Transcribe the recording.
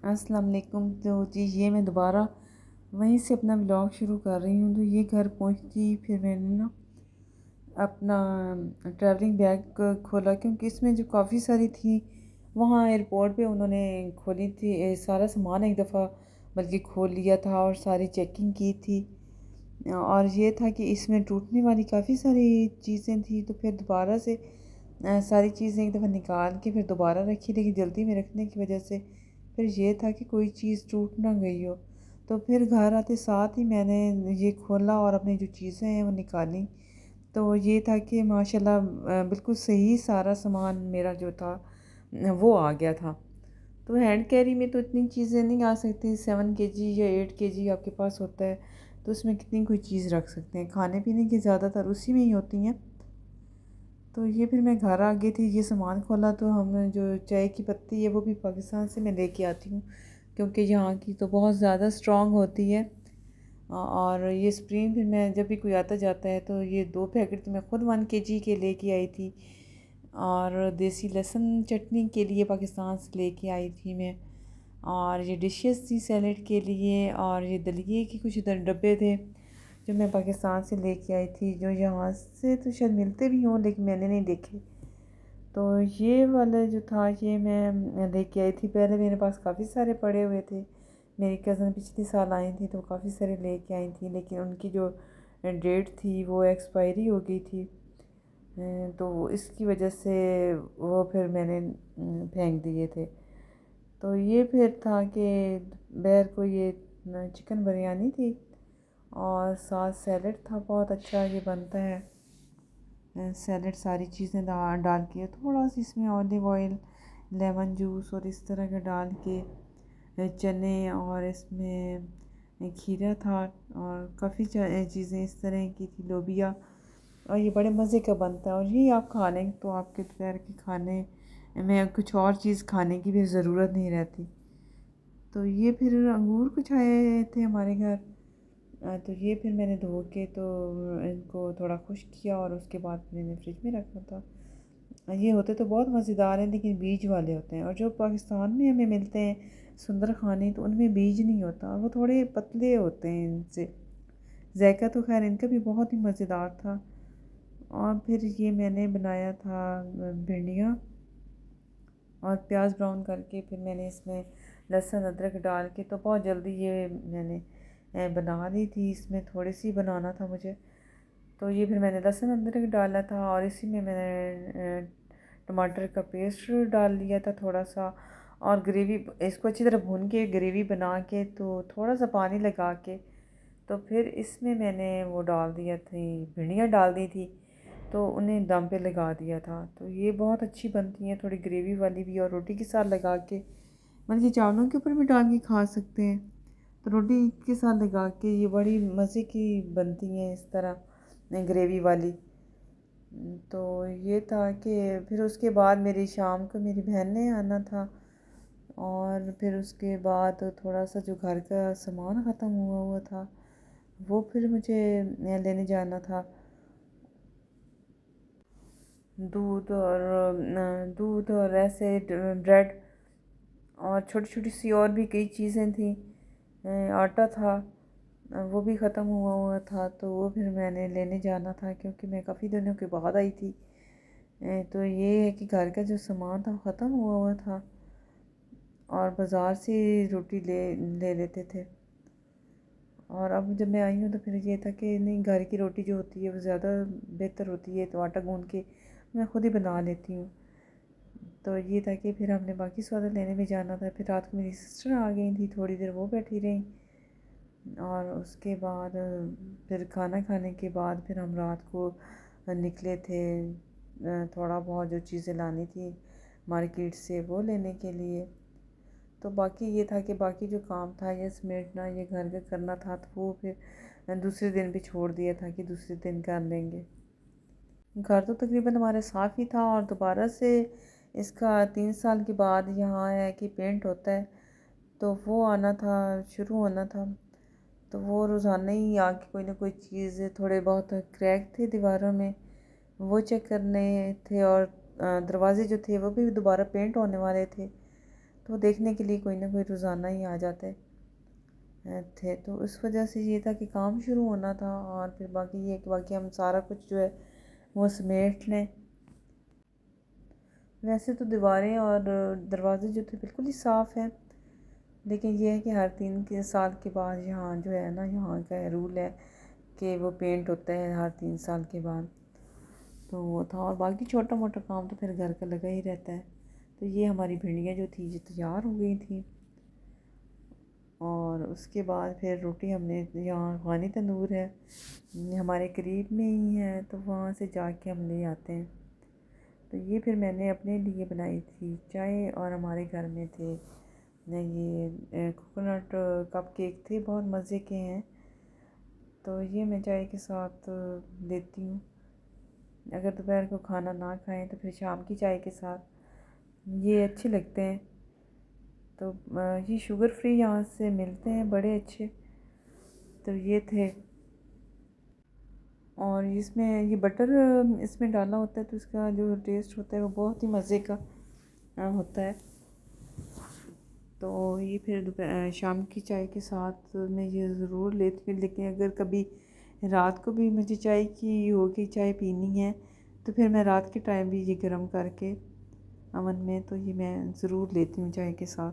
अस्सलाम वालेकुम। तो जी ये मैं दोबारा वहीं से अपना ब्लॉग शुरू कर रही हूँ। तो ये घर पहुँचती फिर मैंने ना अपना ट्रैवलिंग बैग खोला, क्योंकि इसमें जो काफ़ी सारी थी वहाँ एयरपोर्ट पे उन्होंने खोली थी। सारा सामान एक दफ़ा बल्कि खोल लिया था और सारी चेकिंग की थी। और ये था कि इसमें टूटने वाली काफ़ी सारी चीज़ें थी। तो फिर दोबारा से सारी चीज़ें एक दफ़ा निकाल के फिर दोबारा रखी, लेकिन जल्दी में रखने की वजह से फिर ये था कि कोई चीज़ टूट ना गई हो। तो फिर घर आते साथ ही मैंने ये खोला और अपनी जो चीज़ें हैं वो निकाली। तो ये था कि माशाल्लाह बिल्कुल सही सारा सामान मेरा जो था वो आ गया था। तो हैंड कैरी में तो इतनी चीज़ें नहीं आ सकती। 7 kg या 8 kg आपके पास होता है तो उसमें कितनी कोई चीज़ रख सकते हैं। खाने पीने की ज़्यादातर उसी में ही होती हैं। तो ये फिर मैं घर आ गई थी, ये सामान खोला तो हम जो चाय की पत्ती है वो भी पाकिस्तान से मैं लेके आती हूँ, क्योंकि यहाँ की तो बहुत ज़्यादा स्ट्रॉन्ग होती है। और ये स्प्रिंग फिर मैं जब भी कोई आता जाता है तो ये 2 पैकेट तो मैं ख़ुद 1 kg के लेके आई थी। और देसी लहसुन चटनी के लिए पाकिस्तान से लेके आई थी मैं। और ये डिशेस थी सैलेड के लिए, और ये दलिए के कुछ डब्बे थे जो मैं पाकिस्तान से लेके आई थी, जो यहाँ से तो शायद मिलते भी हों लेकिन मैंने नहीं देखे। तो ये वाला जो था ये मैं लेके आई थी। पहले मेरे पास काफ़ी सारे पड़े हुए थे। मेरी कज़न पिछले साल आई थी तो काफ़ी सारे लेके आई थी, लेकिन उनकी जो डेट थी वो एक्सपायरी हो गई थी। तो इसकी वजह से वो फिर मैंने फेंक दिए थे। तो ये फिर था कि दोपहर को ये चिकन बिरयानी थी और साथ सैलेड था। बहुत अच्छा ये बनता है सैलेड, सारी चीज़ें डाल के थोड़ा सा इसमें ऑलिव ऑयल, लेमन जूस और इस तरह का डाल के चने, और इसमें खीरा था और काफ़ी चीज़ें इस तरह की थी, लोबिया। और ये बड़े मज़े का बनता है। और ये आप खा लें तो आपके दोपहर के खाने में कुछ और चीज़ खाने की भी ज़रूरत नहीं रहती। तो ये फिर अंगूर कुछ आए थे हमारे घर। तो ये फिर मैंने धो के तो इनको थोड़ा खुश्क किया और उसके बाद मैंने फ्रिज में रखा था। ये होते तो बहुत मज़ेदार हैं लेकिन बीज वाले होते हैं, और जो पाकिस्तान में हमें मिलते हैं सुंदर खाने तो उनमें बीज नहीं होता, और वो थोड़े पतले होते हैं। इनसे जायका तो खैर इनका भी बहुत ही मज़ेदार था। और फिर ये मैंने बनाया था भिंडियाँ और प्याज ब्राउन करके फिर मैंने इसमें लहसुन अदरक डाल के तो बहुत जल्दी ये मैंने बना दी थी। इसमें थोड़ी सी बनाना था मुझे, तो ये फिर मैंने लहसुन अदरक डाला था और इसी में मैंने टमाटर का पेस्ट डाल लिया था थोड़ा सा। और ग्रेवी इसको अच्छी तरह भून के ग्रेवी बना के तो थोड़ा सा पानी लगा के तो फिर इसमें मैंने वो डाल दिया थी, भिंडियाँ डाल दी थी, तो उन्हें दम पे लगा दिया था। तो ये बहुत अच्छी बनती हैं, थोड़ी ग्रेवी वाली भी, और रोटी के साथ लगा के मतलब कि चावलों के ऊपर भी डाल के खा सकते हैं। तो रोटी के साथ लगा के ये बड़ी मज़े की बनती हैं इस तरह ग्रेवी वाली। तो ये था कि फिर उसके बाद मेरी शाम को मेरी बहन ने आना था, और फिर उसके बाद थोड़ा सा जो घर का सामान ख़त्म हुआ हुआ था वो फिर मुझे लेने जाना था। दूध और ऐसे ब्रेड और छोटी छोटी सी और भी कई चीज़ें थी। आटा था वो भी ख़त्म हुआ हुआ था, तो वो फिर मैंने लेने जाना था क्योंकि मैं काफ़ी दिनों के बाद आई थी। तो ये है कि घर का जो सामान था ख़त्म हुआ हुआ था और बाज़ार से रोटी ले ले लेते थे। और अब जब मैं आई हूँ तो फिर ये था कि नहीं, घर की रोटी जो होती है वो ज़्यादा बेहतर होती है, तो आटा गूँध के मैं ख़ुद ही बना लेती हूँ। तो ये था कि फिर हमने बाकी सौदा लेने भी जाना था। फिर रात को मेरी सिस्टर आ गई थी, थोड़ी देर वो बैठी रहीं, और उसके बाद फिर खाना खाने के बाद फिर हम रात को निकले थे थोड़ा बहुत जो चीज़ें लानी थी मार्केट से वो लेने के लिए। तो बाकी ये था कि बाकी जो काम था ये समेटना, ये घर का करना था, तो वो फिर दूसरे दिन भी छोड़ दिया था कि दूसरे दिन कर लेंगे। घर तो तकरीबन हमारे साफ़ ही था, और दोबारा से इसका 3 साल के बाद यहाँ है कि पेंट होता है तो वो आना था, शुरू होना था। तो वो रोज़ाना ही आके कोई ना कोई चीज़, थोड़े बहुत क्रैक थे दीवारों में वो चेक करने थे, और दरवाज़े जो थे वो भी दोबारा पेंट होने वाले थे। तो देखने के लिए कोई ना कोई रोज़ाना ही आ जाते थे। तो उस वजह से ये था कि काम शुरू होना था, और फिर बाकी ये कि बाकी हम सारा कुछ जो है वो समेट लें। वैसे तो दीवारें और दरवाजे जो थे बिल्कुल ही साफ़ हैं, लेकिन ये है कि हर 3 साल के बाद यहाँ जो है ना, यहाँ का रूल है कि वो पेंट होता है हर 3 साल के बाद। तो वो था, और बाकी छोटा मोटा काम तो फिर घर का लगा ही रहता है। तो ये हमारी भिंडियाँ जो थी ये तैयार हो गई थी, और उसके बाद फिर रोटी हमने, यहाँ खानी तंदूर है हमारे करीब में ही है, तो वहाँ से जाके हम ले आते हैं। तो ये फिर मैंने अपने लिए बनाई थी चाय, और हमारे घर में थे ये कोकोनट कप केक थे, बहुत मज़े के हैं। तो ये मैं चाय के साथ लेती हूँ। अगर दोपहर को खाना ना खाएं तो फिर शाम की चाय के साथ ये अच्छे लगते हैं। तो ये शुगर फ्री यहाँ से मिलते हैं, बड़े अच्छे। तो ये थे, और इसमें ये बटर इसमें डाला होता है, तो इसका जो टेस्ट होता है वो बहुत ही मज़े का होता है। तो ये फिर शाम की चाय के साथ मैं ये ज़रूर लेती हूँ। लेकिन अगर कभी रात को भी मुझे चाय की होगी, चाय पीनी है, तो फिर मैं रात के टाइम भी ये गर्म करके अवन में, तो ये मैं ज़रूर लेती हूँ चाय के साथ।